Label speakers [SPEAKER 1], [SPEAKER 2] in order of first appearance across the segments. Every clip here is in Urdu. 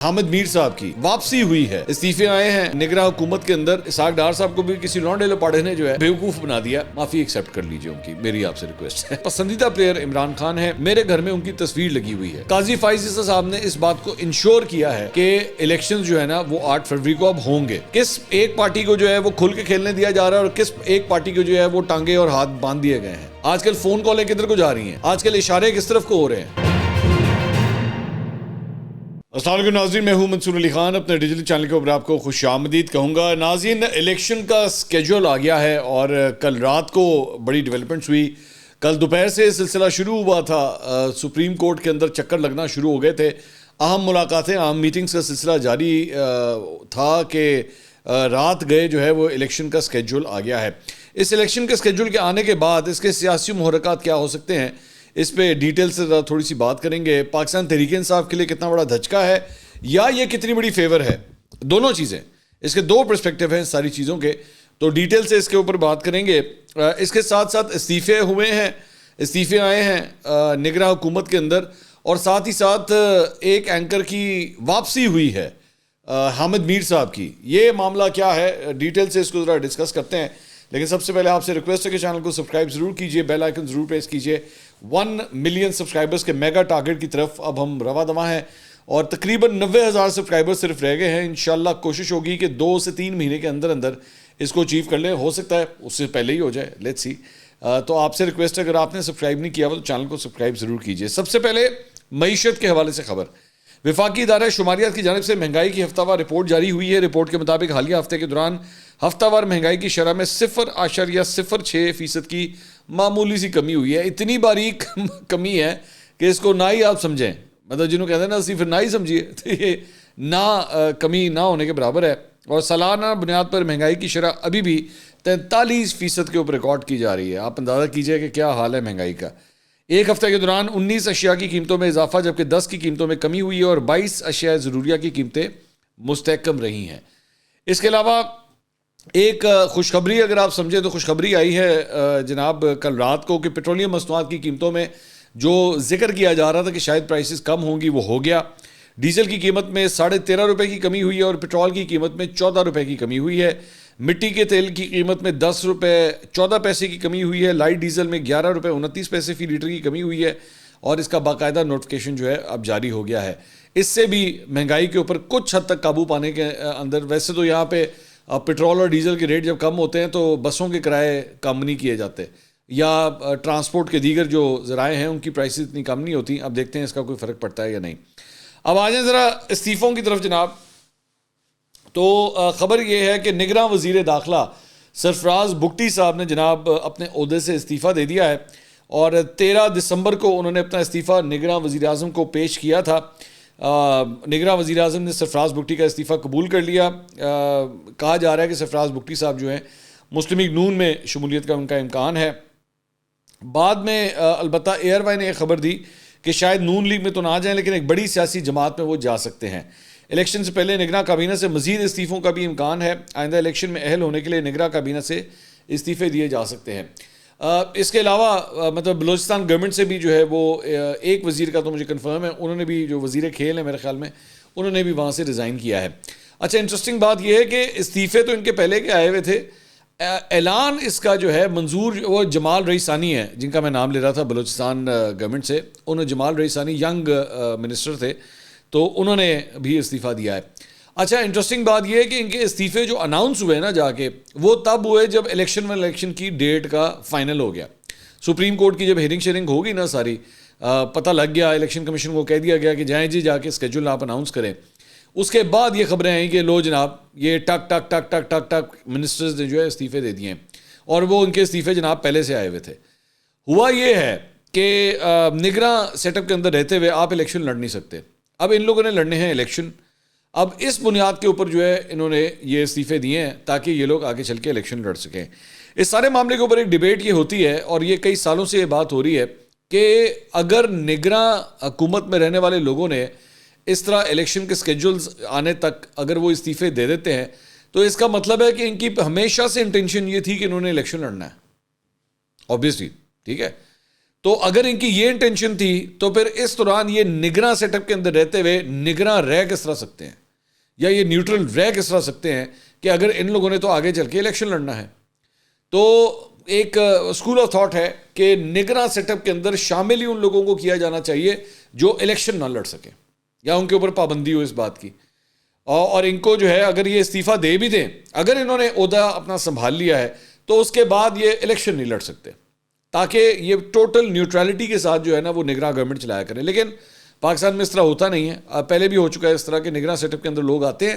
[SPEAKER 1] حامد میر صاحب کی واپسی ہوئی ہے، استعفے آئے ہیں نگراں حکومت کے اندر۔ اسحاق ڈار صاحب کو بھی کسی لونڈے لپاڑے نے جو ہے بیوقوف بنا دیا، معافی ایکسیپٹ کر لیجئے ان کی، میری آپ سے ریکویسٹ ہے۔ پسندیدہ پلیئر عمران خان ہے، میرے گھر میں ان کی تصویر لگی ہوئی ہے۔ قاضی فائز عیسیٰ صاحب نے اس بات کو انشور کیا ہے کہ الیکشن جو ہے نا وہ 8 فروری کو اب ہوں گے۔ کس ایک پارٹی کو جو ہے وہ کھل کے کھیلنے دیا جا رہا ہے اور کس ایک پارٹی کو جو ہے وہ ٹانگے اور ہاتھ باندھ دیے گئے ہیں۔ آج کل فون کالیں کدھر کو جا رہی ہیں، آج کل اشارے کس طرف کو ہو رہے ہیں۔ السلام علیکم ناظرین، میں ہوں منصور علی خان، اپنے ڈیجیٹل چینل کے اوپر آپ کو خوش آمدید کہوں گا۔ ناظرین، الیکشن کا سکیجول آ گیا ہے اور کل رات کو بڑی ڈیولپمنٹس ہوئی۔ کل دوپہر سے سلسلہ شروع ہوا تھا، سپریم کورٹ کے اندر چکر لگنا شروع ہو گئے تھے، اہم ملاقاتیں، اہم میٹنگز کا سلسلہ جاری تھا کہ رات گئے جو ہے وہ الیکشن کا سکیجول آ گیا ہے۔ اس الیکشن کے سکیجول کے آنے کے بعد اس کے سیاسی محرکات کیا ہو سکتے ہیں، اس پہ ڈیٹیل سے تھوڑی سی بات کریں گے۔ پاکستان تحریک انصاف کے لیے کتنا بڑا دھچکا ہے یا یہ کتنی بڑی فیور ہے، دونوں چیزیں، اس کے دو پرسپیکٹیو ہیں ساری چیزوں کے، تو ڈیٹیل سے اس کے اوپر بات کریں گے۔ اس کے ساتھ ساتھ استعفے ہوئے ہیں، استعفے آئے ہیں نگراں حکومت کے اندر، اور ساتھ ہی ساتھ ایک اینکر کی واپسی ہوئی ہے، حامد میر صاحب کی۔ یہ معاملہ کیا ہے، ڈیٹیل سے اس کو ذرا ڈسکس کرتے ہیں، لیکن سب سے پہلے آپ سے ریکویسٹ ہے کہ چینل کو سبسکرائب ضرور کیجئے، بیل آئیکن ضرور پریس کیجئے۔ 1 ملین سبسکرائبرز کے میگا ٹارگٹ کی طرف اب ہم رواں دواں ہیں، اور تقریباً 90,000 سبسکرائبر صرف رہ گئے ہیں۔ انشاءاللہ کوشش ہوگی کہ 2 سے 3 مہینے کے اندر اندر اس کو اچیو کر لیں، ہو سکتا ہے اس سے پہلے ہی ہو جائے، لیٹس سی۔ تو آپ سے ریکویسٹ ہے اگر آپ نے سبسکرائب نہیں کیا ہوا تو چینل کو سبسکرائب ضرور کیجئے۔ سب سے پہلے معیشت کے حوالے سے خبر، وفاقی ادارہ شماریات کی جانب سے مہنگائی کی ہفتہ وار رپورٹ جاری ہوئی ہے۔ رپورٹ کے مطابق حالیہ ہفتے کے دوران ہفتہ وار مہنگائی کی شرح میں 0.06% کی معمولی سی کمی ہوئی ہے۔ اتنی باریک کمی ہے کہ اس کو نہ ہی آپ سمجھیں، مطلب جنہوں کہتے ہیں نا صرف نہ ہی سمجھیے، تو یہ نہ کمی نہ ہونے کے برابر ہے۔ اور سالانہ بنیاد پر مہنگائی کی شرح ابھی بھی 43% کے اوپر ریکارڈ کی جا رہی ہے۔ آپ اندازہ کیجئے کہ کیا حال ہے مہنگائی کا۔ ایک ہفتے کے دوران 19 اشیاء کی قیمتوں میں اضافہ جبکہ 10 کی قیمتوں میں کمی ہوئی ہے اور 22 اشیاء ضروریہ کی قیمتیں مستحکم رہی ہیں۔ اس کے علاوہ ایک خوشخبری اگر آپ سمجھیں تو خوشخبری آئی ہے جناب کل رات کو، کہ پیٹرولیم مصنوعات کی قیمتوں میں جو ذکر کیا جا رہا تھا کہ شاید پرائسز کم ہوں گی وہ ہو گیا۔ ڈیزل کی قیمت میں 13.5 روپے کی کمی ہوئی ہے اور پیٹرول کی قیمت میں 14 روپے کی کمی ہوئی ہے۔ مٹی کے تیل کی قیمت میں 10 روپے 14 پیسے کی کمی ہوئی ہے۔ لائٹ ڈیزل میں 11 روپے 29 پیسے فی لیٹر کی کمی ہوئی ہے، اور اس کا باقاعدہ نوٹیفیکیشن جو ہے اب جاری ہو گیا ہے۔ اس سے بھی مہنگائی کے اوپر کچھ حد تک قابو پانے کے اندر، ویسے تو یہاں پہ پیٹرول اور ڈیزل کے ریٹ جب کم ہوتے ہیں تو بسوں کے کرائے کم نہیں کیے جاتے، یا ٹرانسپورٹ کے دیگر جو ذرائع ہیں ان کی پرائسز اتنی کم نہیں ہوتی۔ اب دیکھتے ہیں اس کا کوئی فرق پڑتا ہے یا نہیں۔ اب آ جائیں ذرا استعفوں کی طرف جناب۔ تو خبر یہ ہے کہ نگراں وزیر داخلہ سرفراز بگٹی صاحب نے جناب اپنے عہدے سے استعفیٰ دے دیا ہے، اور 13 دسمبر کو انہوں نے اپنا استعفیٰ نگراں وزیر اعظم کو پیش کیا تھا۔ نگراں وزیر اعظم نے سرفراز بگٹی کا استعفیٰ قبول کر لیا۔ کہا جا رہا ہے کہ سرفراز بگٹی صاحب جو ہیں مسلم لیگ نون میں شمولیت کا ان کا امکان ہے۔ بعد میں البتہ ایئر وائی نے ایک خبر دی کہ شاید نون لیگ میں تو نہ آ جائیں لیکن ایک بڑی سیاسی جماعت میں وہ جا سکتے ہیں۔ الیکشن سے پہلے نگراں کابینہ سے مزید استعفوں کا بھی امکان ہے۔ آئندہ الیکشن میں اہل ہونے کے لیے نگراں کابینہ سے استعفے دیے جا سکتے ہیں۔ اس کے علاوہ مطلب بلوچستان گورنمنٹ سے بھی جو ہے وہ ایک وزیر کا تو مجھے کنفرم ہے، انہوں نے بھی، جو وزیر کھیل ہیں میرے خیال میں، انہوں نے بھی وہاں سے ریزائن کیا ہے۔ اچھا، انٹرسٹنگ بات یہ ہے کہ استعفے تو ان کے پہلے کے آئے ہوئے تھے، اعلان اس کا جو ہے منظور، وہ جمال رئیسانی ہے جن کا میں نام لے رہا تھا بلوچستان گورنمنٹ سے، انہوں جمال رئیسانی ینگ منسٹر تھے، تو انہوں نے بھی استعفیٰ دیا ہے۔ اچھا، انٹرسٹنگ بات یہ ہے کہ ان کے استعفے جو اناؤنس ہوئے نا جا کے، وہ تب ہوئے جب الیکشن کی ڈیٹ کا فائنل ہو گیا۔ سپریم کورٹ کی جب ہیرنگ شیرنگ ہوگی نا ساری، پتہ لگ گیا، الیکشن کمیشن کو کہہ دیا گیا کہ جائیں جی جا کے اسکیجول آپ اناؤنس کریں۔ اس کے بعد یہ خبریں آئیں کہ لو جناب یہ ٹک ٹک ٹک ٹک ٹک ٹک منسٹرز نے جو ہے استعفے دے دیے ہیں، اور وہ ان کے استعفے جناب پہلے سے آئے ہوئے تھے۔ ہوا یہ ہے کہ نگراں سیٹ اپ کے اندر رہتے ہوئے آپ الیکشن لڑ نہیں سکتے۔ اب ان لوگوں نے لڑنے ہیں الیکشن، اب اس بنیاد کے اوپر جو ہے انہوں نے یہ استعفے دیے ہیں تاکہ یہ لوگ آگے چل کے الیکشن لڑ سکیں۔ اس سارے معاملے کے اوپر ایک ڈیبیٹ یہ ہوتی ہے، اور یہ کئی سالوں سے یہ بات ہو رہی ہے کہ اگر نگراں حکومت میں رہنے والے لوگوں نے اس طرح الیکشن کے سکیجولز آنے تک اگر وہ استعفے دے دیتے ہیں تو اس کا مطلب ہے کہ ان کی ہمیشہ سے انٹینشن یہ تھی کہ انہوں نے الیکشن لڑنا ہے، اوبیسلی، ٹھیک ہے۔ تو اگر ان کی یہ انٹینشن تھی تو پھر اس دوران یہ نگراں سیٹ اپ کے اندر رہتے ہوئے نگراں رہ کس طرح سکتے ہیں, یا یہ نیوٹرل رہ کس طرح سکتے ہیں کہ اگر ان لوگوں نے تو آگے چل کے الیکشن لڑنا ہے. تو ایک اسکول آف تھاٹ ہے کہ نگراں سیٹ اپ کے اندر شامل ہی ان لوگوں کو کیا جانا چاہیے جو الیکشن نہ لڑ سکیں یا ان کے اوپر پابندی ہو اس بات کی, اور ان کو جو ہے اگر یہ استعفیٰ دے بھی دیں, اگر انہوں نے عہدہ اپنا سنبھال لیا ہے تو اس کے بعد یہ الیکشن نہیں لڑ سکتے, تاکہ یہ ٹوٹل نیوٹرلٹی کے ساتھ جو ہے نا وہ نگراں گورنمنٹ چلایا کریں. لیکن پاکستان میں اس طرح ہوتا نہیں ہے, پہلے بھی ہو چکا ہے اس طرح کے نگراں سیٹ اپ کے اندر لوگ آتے ہیں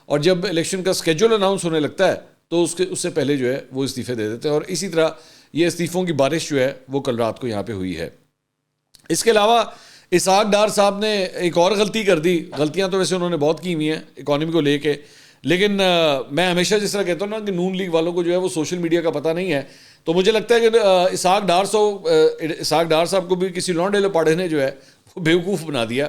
[SPEAKER 1] اور جب الیکشن کا اسکیجول اناؤنس ہونے لگتا ہے تو اس سے پہلے جو ہے وہ استعفے دے دیتے ہیں, اور اسی طرح یہ استعفوں کی بارش جو ہے وہ کل رات کو یہاں پہ ہوئی ہے. اس کے علاوہ اسحاق ڈار صاحب نے ایک اور غلطی کر دی. غلطیاں تو ویسے انہوں نے بہت کی ہوئی ہیں اکانومی کو لے کے, لیکن میں ہمیشہ جس طرح کہتا ہوں نا کہ نون لیگ والوں کو جو ہے وہ سوشل میڈیا کا پتہ نہیں ہے, تو مجھے لگتا ہے کہ اسحاق ڈار صاحب کو بھی کسی لانڈے لپاڑے نے جو ہے وہ بیوقوف بنا دیا.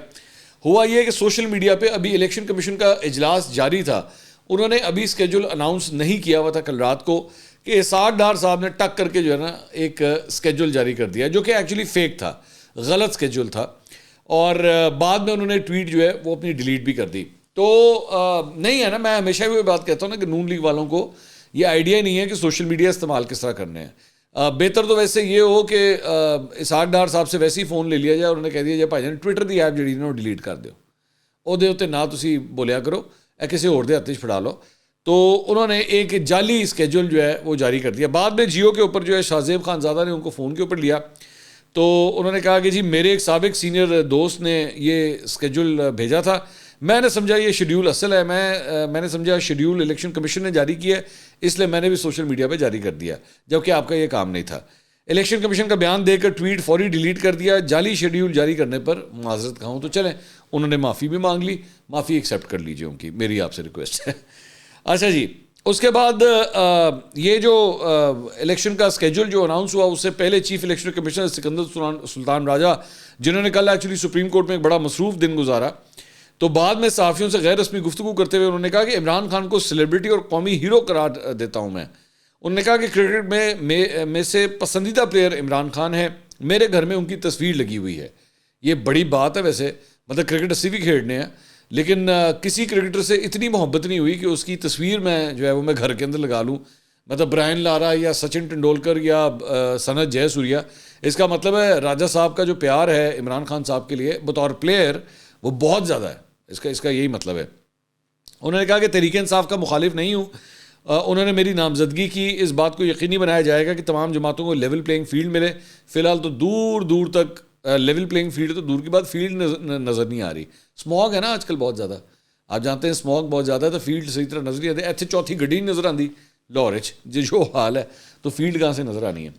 [SPEAKER 1] ہوا یہ کہ سوشل میڈیا پہ ابھی الیکشن کمیشن کا اجلاس جاری تھا, انہوں نے ابھی اسکیجول اناؤنس نہیں کیا ہوا تھا کل رات کو, کہ اسحاق ڈار صاحب نے ٹک کر کے جو ہے نا ایک اسکیجول جاری کر دیا جو کہ ایکچولی فیک تھا, غلط اسکیجول تھا, اور بعد میں انہوں نے ٹویٹ جو ہے وہ اپنی ڈیلیٹ بھی کر دی. تو نہیں ہے نا, میں ہمیشہ بھی بات کہتا ہوں نا کہ نون لیگ والوں کو یہ آئیڈیا ہی نہیں ہے کہ سوشل میڈیا استعمال کس طرح کرنے ہیں. بہتر تو ویسے یہ ہو کہ اسحاق ڈار صاحب سے ویسے ہی فون لے لیا جائے اور انہیں کہہ دیا جائے بھائی جان ٹویٹر دی ایپ جڑی نا وہ ڈیلیٹ کر دیو, وہ اتنے نہ تسی بولیا کرو, کسی اور دے ہاتھ پھڑا لو. تو انہوں نے ایک جعلی اسکیجول جو ہے وہ جاری کر دیا. بعد میں جیو کے اوپر جو ہے شاہ زیب خان زادہ نے ان کو فون کے اوپر لیا, تو انہوں نے کہا کہ جی میرے ایک سابق سینئر دوست نے یہ اسکیجول بھیجا تھا, میں نے سمجھا یہ شیڈیول اصل ہے, میں نے سمجھا شیڈیول الیکشن کمیشن نے جاری کیا ہے, اس لیے میں نے بھی سوشل میڈیا پہ جاری کر دیا, جبکہ آپ کا یہ کام نہیں تھا. الیکشن کمیشن کا بیان دے کر ٹویٹ فوری ڈیلیٹ کر دیا. جعلی شیڈیول جاری کرنے پر معذرت کہوں تو چلیں, انہوں نے معافی بھی مانگ لی, معافی ایکسیپٹ کر لیجیے ان کی, میری آپ سے ریکویسٹ ہے. اچھا جی, اس کے بعد یہ جو الیکشن کا اسکیجول جو اناؤنس ہوا, اس سے پہلے چیف الیکشن کمشنر سکندر سلطان راجہ, جنہوں نے کل ایکچولی سپریم کورٹ میں ایک بڑا مصروف دن گزارا, تو بعد میں صحافیوں سے غیر رسمی گفتگو کرتے ہوئے انہوں نے کہا کہ عمران خان کو سیلیبریٹی اور قومی ہیرو قرار دیتا ہوں میں. انہوں نے کہا کہ کرکٹ میں سے پسندیدہ پلیئر عمران خان ہے, میرے گھر میں ان کی تصویر لگی ہوئی ہے. یہ بڑی بات ہے ویسے, مطلب کرکٹ اسی بھی کھیلنے ہیں, لیکن کسی کرکٹر سے اتنی محبت نہیں ہوئی کہ اس کی تصویر میں جو ہے وہ میں گھر کے اندر لگا لوں. مطلب برائن لارا یا سچن ٹنڈولکر یا سنت جے سوریا, اس کا مطلب ہے راجہ صاحب کا جو پیار ہے عمران خان صاحب کے لیے بطور پلیئر وہ بہت زیادہ ہے. اس کا یہی مطلب ہے. انہوں نے کہا کہ تحریک انصاف کا مخالف نہیں ہوں, انہوں نے میری نامزدگی کی, اس بات کو یقینی بنایا جائے گا کہ تمام جماعتوں کو لیول پلینگ فیلڈ ملے. فی الحال تو دور تک لیول پلینگ فیلڈ تو دور کی بات, فیلڈ نظر نہیں آ رہی. اسموگ ہے نا آج کل بہت زیادہ, آپ جانتے ہیں اسموگ بہت زیادہ ہے, تو فیلڈ صحیح طرح نظر نہیں آتی. ایتھے چوتھی گڈی نہیں نظر آتی لاہور جو حال ہے, تو فیلڈ کہاں سے نظر آنی ہے.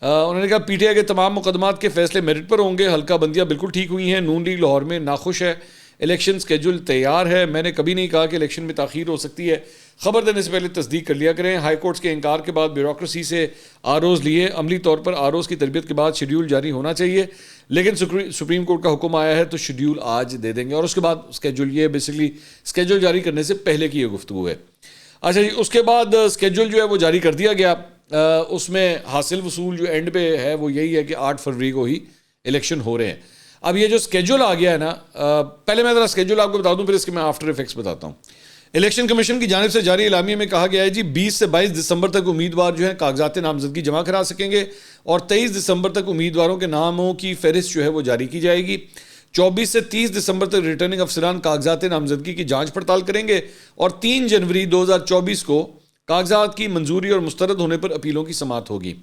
[SPEAKER 1] انہوں نے کہا پی ٹی آئی کے تمام مقدمات کے فیصلے میرٹ پر ہوں گے, حلقہ بندیاں بالکل ٹھیک ہوئی ہیں, نون لیگ لاہور میں ناخوش ہے, الیکشن اسکیجول تیار ہے, میں نے کبھی نہیں کہا کہ الیکشن میں تاخیر ہو سکتی ہے, خبر دینے سے پہلے تصدیق کر لیا کریں. ہائی کورٹس کے انکار کے بعد بیوروکریسی سے آروز لیے, عملی طور پر آروز کی تربیت کے بعد شیڈیول جاری ہونا چاہیے, لیکن سپریم کورٹ کا حکم آیا ہے تو شیڈیول آج دے دیں گے. اور اس کے بعد اسکیجول, یہ بیسکلی اسکیجول جاری کرنے سے پہلے کی یہ گفتگو ہے. اچھا جی, اس کے بعد اسکیجول جو ہے وہ جاری کر دیا گیا. اس میں حاصل وصول جو اینڈ پہ ہے وہ یہی ہے کہ 8 فروری کو ہی الیکشن ہو رہے ہیں. اب یہ جو اسکیجول آ گیا ہے نا, پہلے میں ذرا اسکیجول آپ کو بتا دوں, پھر اس کے میں آفٹر ایفیکٹس بتاتا ہوں. الیکشن کمیشن کی جانب سے جاری اعلامیے میں کہا گیا ہے جی 20 سے 22 دسمبر تک امیدوار جو ہیں کاغذات نامزدگی جمع کرا سکیں گے, اور 23 دسمبر تک امیدواروں کے ناموں کی فہرست جو ہے وہ جاری کی جائے گی. 24 سے 30 دسمبر تک ریٹرننگ افسران کاغذات نامزدگی کی جانچ پڑتال کریں گے, اور 3 جنوری 2024 کو کاغذات کی منظوری اور مسترد ہونے پر اپیلوں کی سماعت ہوگی.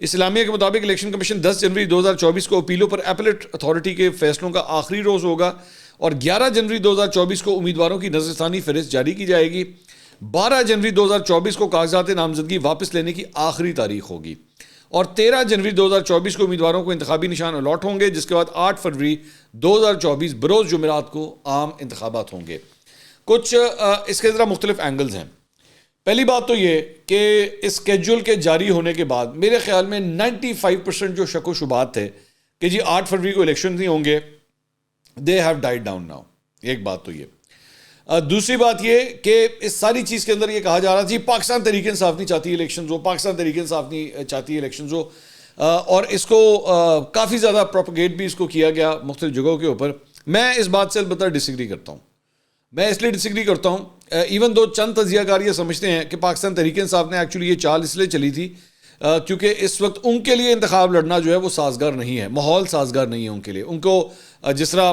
[SPEAKER 1] اس اعلامیہ کے مطابق الیکشن کمیشن 10 جنوری 2024 کو اپیلوں پر ایپلیٹ اتھارٹی کے فیصلوں کا آخری روز ہوگا, اور 11 جنوری 2024 کو امیدواروں کی نظر ثانی فہرست جاری کی جائے گی. 12 جنوری 2024 کو کاغذات نامزدگی واپس لینے کی آخری تاریخ ہوگی, اور 13 جنوری 2024 کو امیدواروں کو انتخابی نشان الاٹ ہوں گے, جس کے بعد 8 فروری 2024 بروز جمعرات کو عام انتخابات ہوں گے. کچھ اس کے ذرا مختلف اینگلز ہیں. پہلی بات تو یہ کہ اس اسکیجول کے جاری ہونے کے بعد میرے خیال میں 95% جو شک و شبہات تھے کہ جی 8 فروری کو الیکشن نہیں ہوں گے, they have died down now. ایک بات تو یہ. دوسری بات یہ کہ اس ساری چیز کے اندر یہ کہا جا رہا تھا جی پاکستان تحریک انصاف نہیں چاہتی الیکشنز ہو, پاکستان تحریک انصاف نہیں چاہتی الیکشنز ہو. اور اس کو کافی زیادہ پروپیگیٹ بھی اس کو کیا گیا مختلف جگہوں کے اوپر. میں اس بات سے البتہ ڈس ایگری کرتا ہوں. میں اس لیے ڈس ایگری کرتا ہوں ایون دو چند تجزیہ کار یہ سمجھتے ہیں کہ پاکستان تحریک انصاف نے ایکچولی یہ چال اس لیے چلی تھی کیونکہ اس وقت ان کے لیے انتخاب لڑنا جو ہے وہ سازگار نہیں ہے, ماحول سازگار نہیں ہے ان کے لیے. ان کو جس طرح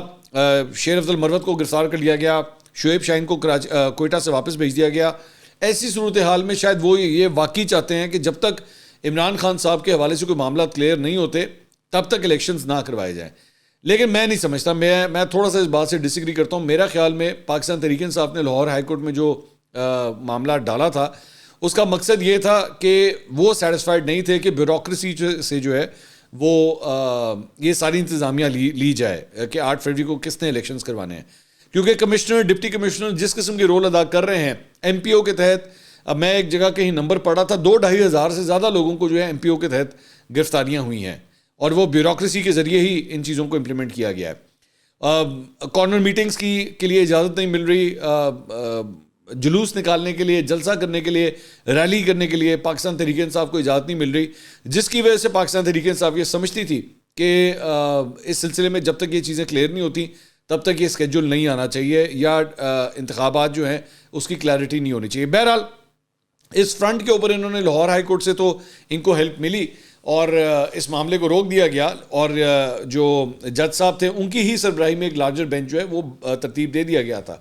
[SPEAKER 1] شیر افضل مروت کو گرفتار کر لیا گیا, شعیب شاہین کو کوئٹہ سے واپس بھیج دیا گیا, ایسی صورتحال میں شاید وہ یہ واقعی چاہتے ہیں کہ جب تک عمران خان صاحب کے حوالے سے کوئی معاملات کلیئر نہیں ہوتے تب تک الیکشنز نہ کروائے جائیں. لیکن میں نہیں سمجھتا, میں تھوڑا سا اس بات سے ڈس ایگری کرتا ہوں. میرا خیال میں پاکستان تحریک انصاف نے لاہور ہائی کورٹ میں جو معاملہ ڈالا تھا اس کا مقصد یہ تھا کہ وہ سیٹسفائیڈ نہیں تھے کہ بیوروکریسی سے جو ہے وہ یہ ساری انتظامیہ لی جائے کہ 8 فروری کو کس نے الیکشنز کروانے ہیں. کیونکہ کمشنر ڈپٹی کمشنر جس قسم کے رول ادا کر رہے ہیں ایم پی او کے تحت, اب میں ایک جگہ کہیں نمبر پڑھا تھا 2-2.5 ہزار سے زیادہ لوگوں کو جو ہے ایم پی او کے تحت گرفتاریاں ہوئی ہیں اور وہ بیوروکریسی کے ذریعے ہی ان چیزوں کو امپلیمنٹ کیا گیا ہے. کارنر میٹنگز کے لیے اجازت نہیں مل رہی, جلوس نکالنے کے لیے, جلسہ کرنے کے لیے, ریلی کرنے کے لیے پاکستان تحریک انصاف کو اجازت نہیں مل رہی, جس کی وجہ سے پاکستان تحریک انصاف یہ سمجھتی تھی کہ اس سلسلے میں جب تک یہ چیزیں کلیئر نہیں ہوتی تب تک یہ اسکیجول نہیں آنا چاہیے یا انتخابات جو ہیں اس کی کلیئرٹی نہیں ہونی چاہیے. بہرحال اس فرنٹ کے اوپر انہوں نے لاہور ہائی کورٹ سے تو ان کو ہیلپ ملی اور اس معاملے کو روک دیا گیا اور جو جج صاحب تھے ان کی ہی سربراہی میں ایک لارجر بینچ جو ہے وہ ترتیب دے دیا گیا تھا.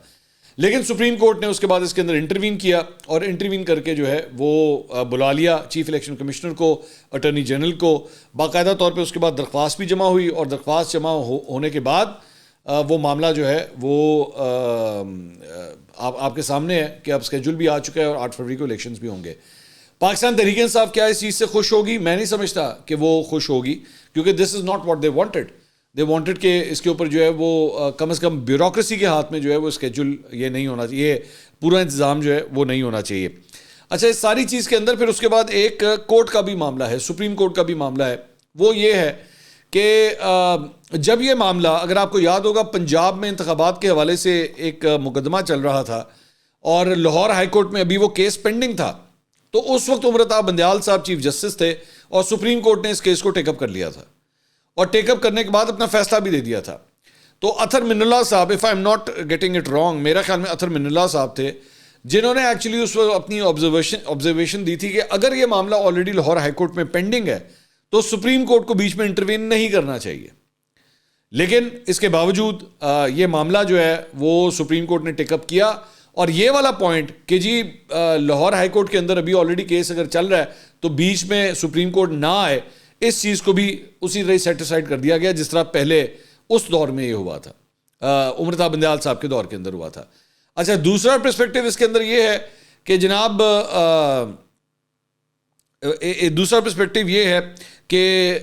[SPEAKER 1] لیکن سپریم کورٹ نے اس کے بعد اس کے اندر انٹروین کیا اور انٹروین کر کے جو ہے وہ بلا لیا چیف الیکشن کمشنر کو, اٹارنی جنرل کو. باقاعدہ طور پہ اس کے بعد درخواست بھی جمع ہوئی اور درخواست جمع ہونے کے بعد وہ معاملہ جو ہے وہ آپ کے سامنے ہے کہ اب اسکیجول بھی آ چکا ہے اور 8 فروری کو الیکشنز بھی ہوں گے. پاکستان تحریک انصاف کیا اس چیز سے خوش ہوگی؟ میں نہیں سمجھتا کہ وہ خوش ہوگی کیونکہ this is not what they wanted کہ اس کے اوپر جو ہے وہ کم از کم بیوروکریسی کے ہاتھ میں جو ہے وہ اسکیجول یہ نہیں ہونا چاہیے, پورا انتظام جو ہے وہ نہیں ہونا چاہیے. اچھا, اس ساری چیز کے اندر پھر اس کے بعد ایک کورٹ کا بھی معاملہ ہے, سپریم کورٹ کا بھی معاملہ ہے. وہ یہ ہے کہ جب یہ معاملہ, اگر آپ کو یاد ہوگا, پنجاب میں انتخابات کے حوالے سے ایک مقدمہ چل رہا تھا اور لاہور ہائی کورٹ میں ابھی وہ کیس پینڈنگ تھا, تو اس وقت عمرتاب بندیال صاحب چیف جسٹس تھے اور سپریم کورٹ نے اس کیس کو ٹیک اپ کر لیا تھا اور ٹیک اپ کرنے کے بعد اپنا فیصلہ بھی دے دیا تھا. تو اطہر من اللہ صاحب, if I am not getting it wrong, میرا خیال میں اطہر من اللہ صاحب تھے جنہوں نے ایکچولی اس وقت اپنی آبزرویشن دی تھی کہ اگر یہ معاملہ آلریڈی لاہور ہائی کورٹ میں پینڈنگ ہے تو سپریم کورٹ کو بیچ میں انٹروین نہیں کرنا چاہیے. لیکن اس کے باوجود یہ معاملہ جو ہے وہ سپریم کورٹ نے ٹیک اپ کیا اور یہ والا پوائنٹ کہ جی لاہور ہائی کورٹ کے اندر ابھی آلریڈی کیس اگر چل رہا ہے تو بیچ میں سپریم کورٹ نہ آئے, اس چیز کو بھی اسی طرح سیٹسفائڈ کر دیا گیا جس طرح پہلے اس دور میں یہ ہوا تھا, عمرتاب بندیال صاحب کے دور کے اندر ہوا تھا. اچھا, دوسرا پرسپیکٹیو اس کے اندر یہ ہے کہ جناب دوسرا پرسپیکٹیو یہ ہے کہ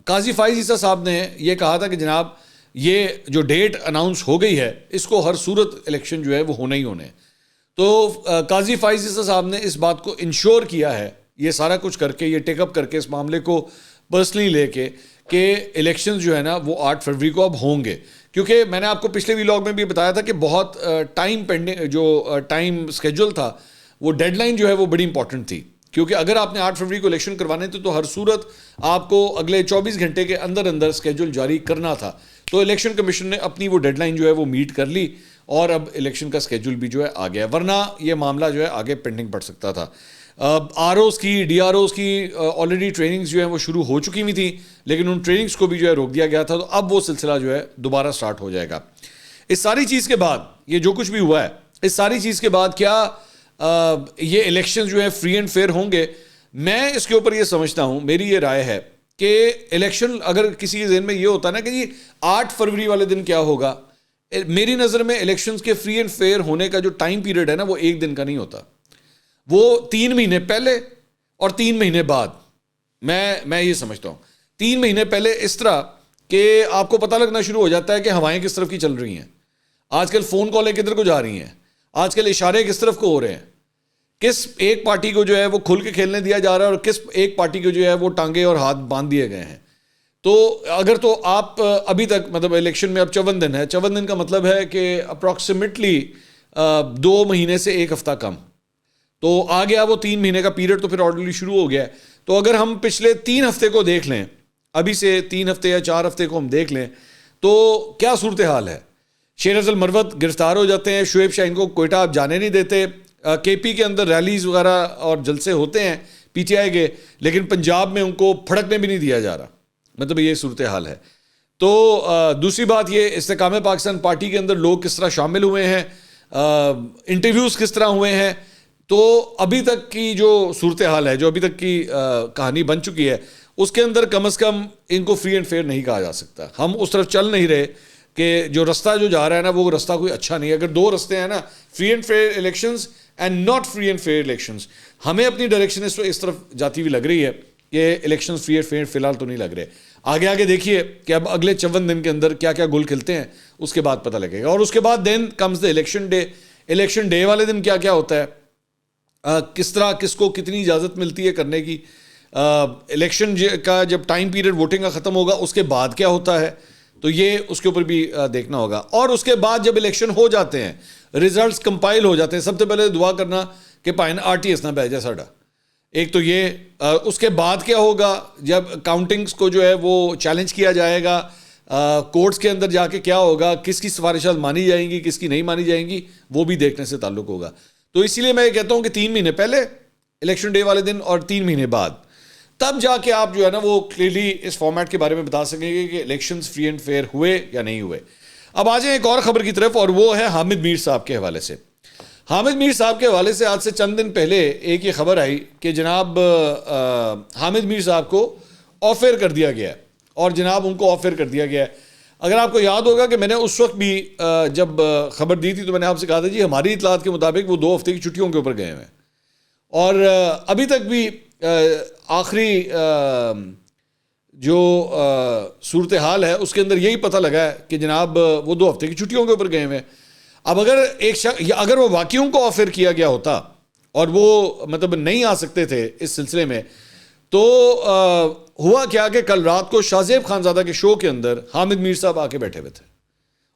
[SPEAKER 1] قاضی فائز عیسیٰ صاحب نے یہ کہا تھا کہ جناب یہ جو ڈیٹ اناؤنس ہو گئی ہے اس کو ہر صورت الیکشن جو ہے وہ ہونا ہی ہونے. تو قاضی فائز عیسیٰ صاحب نے اس بات کو انشور کیا ہے, یہ سارا کچھ کر کے, یہ ٹیک اپ کر کے, اس معاملے کو پرسنلی لے کے کہ الیکشنز جو ہے نا وہ 8 فروری کو اب ہوں گے. کیونکہ میں نے آپ کو پچھلے ویلاگ میں بھی بتایا تھا کہ بہت ٹائم پینڈنگ, جو ٹائم اسکیجول تھا وہ ڈیڈ لائن جو ہے وہ بڑی امپورٹنٹ تھی. کیونکہ اگر آپ نے 8 فروری کو الیکشن کروانے تھے تو ہر صورت آپ کو اگلے 24 گھنٹے کے اندر اسکیجول جاری کرنا تھا. تو الیکشن کمیشن نے اپنی وہ ڈیڈ لائن جو ہے وہ میٹ کر لی اور اب الیکشن کا اسکیجول بھی جو ہے آ گیا, ورنہ یہ معاملہ جو ہے آگے پینڈنگ پڑ سکتا تھا. آر اوز کی, ڈی آر اوز کی آلریڈی ٹریننگز جو ہیں وہ شروع ہو چکی ہوئی تھیں لیکن ان ٹریننگز کو بھی جو ہے روک دیا گیا تھا, تو اب وہ سلسلہ جو ہے دوبارہ سٹارٹ ہو جائے گا. اس ساری چیز کے بعد یہ جو کچھ بھی ہوا ہے, اس ساری چیز کے بعد کیا یہ الیکشن جو ہے فری اینڈ فیئر ہوں گے؟ میں اس کے اوپر یہ سمجھتا ہوں, میری یہ رائے ہے کہ الیکشن اگر کسی کے ذہن میں یہ ہوتا نا کہ جی 8 فروری والے دن کیا ہوگا, میری نظر میں الیکشنز کے فری اینڈ فیئر ہونے کا جو ٹائم پیریڈ ہے نا وہ ایک دن کا نہیں ہوتا, وہ 3 مہینے پہلے اور 3 مہینے بعد. میں یہ سمجھتا ہوں 3 مہینے پہلے اس طرح کہ آپ کو پتہ لگنا شروع ہو جاتا ہے کہ ہوائیں کس طرف کی چل رہی ہیں, آج کل فون کالیں کدھر کو جا رہی ہیں, آج کل اشارے کس طرف کو ہو رہے ہیں, کس ایک پارٹی کو جو ہے وہ کھل کے کھیلنے دیا جا رہا ہے اور کس ایک پارٹی کو جو ہے وہ ٹانگے اور ہاتھ باندھ دیے گئے ہیں. تو اگر تو آپ ابھی تک مطلب الیکشن میں اب 54 دن ہے, 54 دن کا مطلب ہے کہ اپروکسیمیٹلی 2 مہینے سے 1 ہفتہ کم, تو آ گیا وہ 3 مہینے کا پیریڈ تو پھر آرڈرلی شروع ہو گیا ہے. تو اگر ہم پچھلے 3 ہفتے کو دیکھ لیں, ابھی سے 3 ہفتے یا 4 ہفتے کو ہم دیکھ لیں, تو کیا صورتحال ہے. شیر افضل مروت گرفتار ہو جاتے ہیں, شعیب شاہین کو کوئٹہ آپ جانے نہیں دیتے, کے پی کے اندر ریلیز وغیرہ اور جلسے ہوتے ہیں پی ٹی آئی کے, لیکن پنجاب میں ان کو پھڑکنے بھی نہیں دیا جا رہا. مطلب یہ صورتحال ہے. تو دوسری بات یہ, استحکام پاکستان پارٹی کے اندر لوگ کس طرح شامل ہوئے ہیں, انٹرویوز کس طرح ہوئے ہیں. تو ابھی تک کی جو صورتحال ہے, جو ابھی تک کی کہانی بن چکی ہے, اس کے اندر کم از کم ان کو فری اینڈ فیئر نہیں کہا جا سکتا. ہم اس طرف چل نہیں رہے کہ جو رستہ جو جا رہا ہے نا وہ رستہ کوئی اچھا نہیں ہے. اگر 2 رستے ہیں نا, free and fair elections and not free and fair elections, ہمیں اپنی ڈائریکشن اس طرف جاتی ہوئی لگ رہی ہے کہ الیکشنز فری اینڈ فیئر فی الحال تو نہیں لگ رہے. آگے دیکھیے کہ اب اگلے 54 دن کے اندر کیا کیا گل کھلتے ہیں, اس کے بعد پتہ لگے گا. اور اس کے بعد then comes the election day. Election day والے دن کیا کیا ہوتا ہے, کس طرح کس کو کتنی اجازت ملتی ہے کرنے کی. الیکشن کا جب ٹائم پیریڈ ووٹنگ کا ختم ہوگا اس کے بعد کیا ہوتا ہے, تو یہ اس کے اوپر بھی دیکھنا ہوگا. اور اس کے بعد جب الیکشن ہو جاتے ہیں, ریزلٹس کمپائل ہو جاتے ہیں, سب سے پہلے دعا کرنا کہ پائن آر ٹی ایس نہ بہ جائے ساڈا. ایک تو یہ, اس کے بعد کیا ہوگا جب کاؤنٹنگز کو جو ہے وہ چیلنج کیا جائے گا, کورٹس کے اندر جا کے کیا ہوگا, کس کی سفارشات مانی جائیں گی کس کی نہیں مانی جائیں گی, وہ بھی دیکھنے سے تعلق ہوگا. تو اسی لیے میں یہ کہتا ہوں کہ 3 مہینے پہلے الیکشن ڈے والے دن اور 3 مہینے بعد, تب جا کے آپ جو ہے نا وہ کلیئرلی اس فارمیٹ کے بارے میں بتا سکیں گے کہ الیکشنز فری اینڈ فیئر ہوئے یا نہیں ہوئے. اب آ جائیں ایک اور خبر کی طرف, اور وہ ہے حامد میر صاحب کے حوالے سے. حامد میر صاحب کے حوالے سے آج سے چند دن پہلے ایک یہ خبر آئی کہ جناب حامد میر صاحب کو آفر کر دیا گیا ہے, اور جناب ان کو آفر کر دیا گیا ہے. اگر آپ کو یاد ہوگا کہ میں نے اس وقت بھی جب خبر دی تھی تو میں نے آپ سے کہا تھا جی ہماری اطلاعات کے مطابق وہ 2 ہفتے کی چھٹیوں کے اوپر گئے ہوئے ہیں, اور ابھی تک بھی آخری جو صورتحال ہے اس کے اندر یہی پتہ لگا ہے کہ جناب وہ 2 ہفتے کی چھٹیوں کے اوپر گئے ہوئے ہیں. اب اگر وہ واقعی ان کو آفر کیا گیا ہوتا اور وہ مطلب نہیں آ سکتے تھے اس سلسلے میں, تو ہوا کیا کہ کل رات کو شاہ زیب خانزادہ کے شو کے اندر حامد میر صاحب آ کے بیٹھے ہوئے تھے,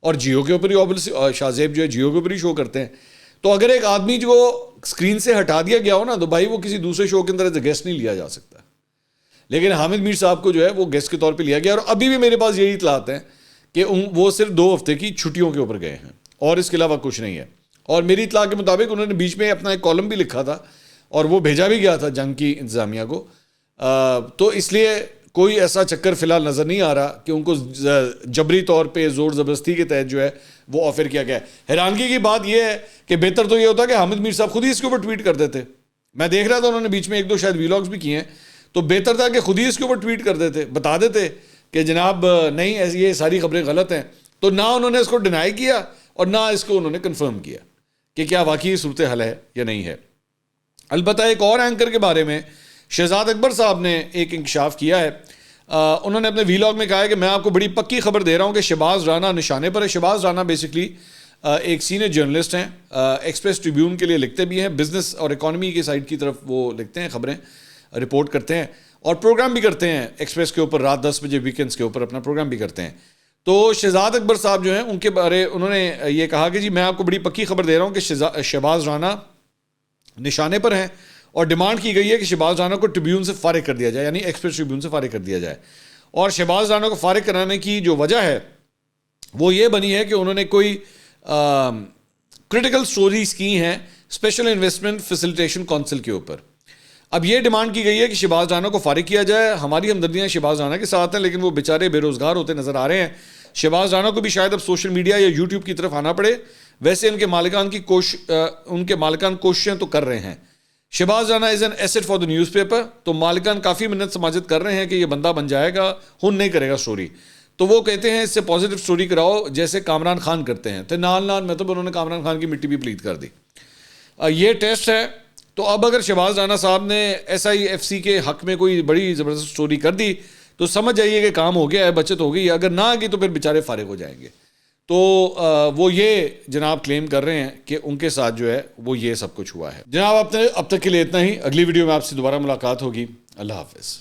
[SPEAKER 1] اور جیو کے اوپر ہی شاہ زیب جو ہے جیو کے اوپر ہی شو کرتے ہیں. تو اگر ایک آدمی جو اسکرین سے ہٹا دیا گیا ہو نا, تو بھائی وہ کسی دوسرے شو کے اندر ایز اے گیسٹ نہیں لیا جا سکتا. لیکن حامد میر صاحب کو جو ہے وہ گیسٹ کے طور پہ لیا گیا, اور ابھی بھی میرے پاس یہی اطلاعات ہیں کہ وہ صرف 2 ہفتے کی چھٹیوں کے اوپر گئے ہیں, اور اس کے علاوہ کچھ نہیں ہے. اور میری اطلاع کے مطابق انہوں نے بیچ میں اپنا ایک کالم بھی لکھا تھا, اور وہ بھیجا بھی گیا تھا جنگ کی انتظامیہ کو. تو اس لیے کوئی ایسا چکر فی الحال نظر نہیں آ رہا کہ ان کو جبری طور پہ زور زبردستی کے تحت جو ہے وہ آفر کیا گیا ہے. حیرانگی کی بات یہ ہے کہ بہتر تو یہ ہوتا کہ حامد میر صاحب خود ہی اس کے اوپر ٹویٹ کر دیتے. میں دیکھ رہا تھا انہوں نے بیچ میں 1-2 شاید ویلاگز بھی کیے ہیں, تو بہتر تھا کہ خود ہی اس کے اوپر ٹویٹ کر دیتے, بتا دیتے کہ جناب نہیں ایسی یہ ساری خبریں غلط ہیں. تو نہ انہوں نے اس کو ڈینائی کیا اور نہ اس کو انہوں نے کنفرم کیا کہ کیا واقعی صورتحال ہے یا نہیں ہے. البتہ ایک اور اینکر کے بارے میں شہزاد اکبر صاحب نے ایک انکشاف کیا ہے. انہوں نے اپنے ویلاگ میں کہا ہے کہ میں آپ کو بڑی پکی خبر دے رہا ہوں کہ شہباز رانا نشانے پر ہے. شہباز رانا بیسکلی ایک سینئر جرنلسٹ ہیں, ایکسپریس ٹریبیون کے لیے لکھتے بھی ہیں, بزنس اور اکانومی کی سائڈ کی طرف وہ لکھتے ہیں, خبریں رپورٹ کرتے ہیں اور پروگرام بھی کرتے ہیں ایکسپریس کے اوپر, رات 10 بجے ویکینڈس کے اوپر اپنا پروگرام بھی کرتے ہیں. تو شہزاد اکبر صاحب جو ہیں ان کے بارے انہوں نے یہ کہا کہ جی میں آپ کو بڑی پکی خبر دے رہا ہوں کہ شہباز رانا نشانے پر ہیں, اور ڈیمانڈ کی گئی ہے کہ شہباز رانا کو ٹریبیون سے فارغ کر دیا جائے, یعنی ایکسپریس ٹریبیون سے فارغ کر دیا جائے. اور شہباز رانا کو فارغ کرانے کی جو وجہ ہے وہ یہ بنی ہے کہ انہوں نے کوئی کرٹیکل سٹوریز کی ہیں اسپیشل انویسٹمنٹ فیسیلیٹیشن کونسل کے اوپر. اب یہ ڈیمانڈ کی گئی ہے کہ شہباز رانا کو فارغ کیا جائے. ہماری ہمدردیاں شہباز رانا کے ساتھ ہیں, لیکن وہ بیچارے بے روزگار ہوتے نظر آ رہے ہیں. شہباز رانا کو بھی شاید اب سوشل میڈیا یا یوٹیوب کی طرف آنا پڑے. ویسے ان کے مالکان کوششیں تو کر رہے ہیں. Shahbaz Rana is an asset for the newspaper, تو مالکان کافی منت سماجت کر رہے ہیں کہ یہ بندہ بن جائے گا, ہن نہیں کرے گا سٹوری. تو وہ کہتے ہیں اس سے پازیٹیو سٹوری کراؤ جیسے کامران خان کرتے ہیں. تو نال مطلب انہوں نے کامران خان کی مٹی بھی پلیت کر دی. یہ ٹیسٹ ہے. تو اب اگر شہباز رانا صاحب نے ایس آئی ایف سی کے حق میں کوئی بڑی زبردست سٹوری کر دی تو سمجھ جائیے کہ کام ہو گیا ہے, بچت ہو گئی. اگر نہ آگی تو پھر بیچارے فارغ ہو جائیں گے. تو وہ یہ جناب کلیم کر رہے ہیں کہ ان کے ساتھ جو ہے وہ یہ سب کچھ ہوا ہے. جناب اب تک کے لیے اتنا ہی. اگلی ویڈیو میں آپ سے دوبارہ ملاقات ہوگی. اللہ حافظ.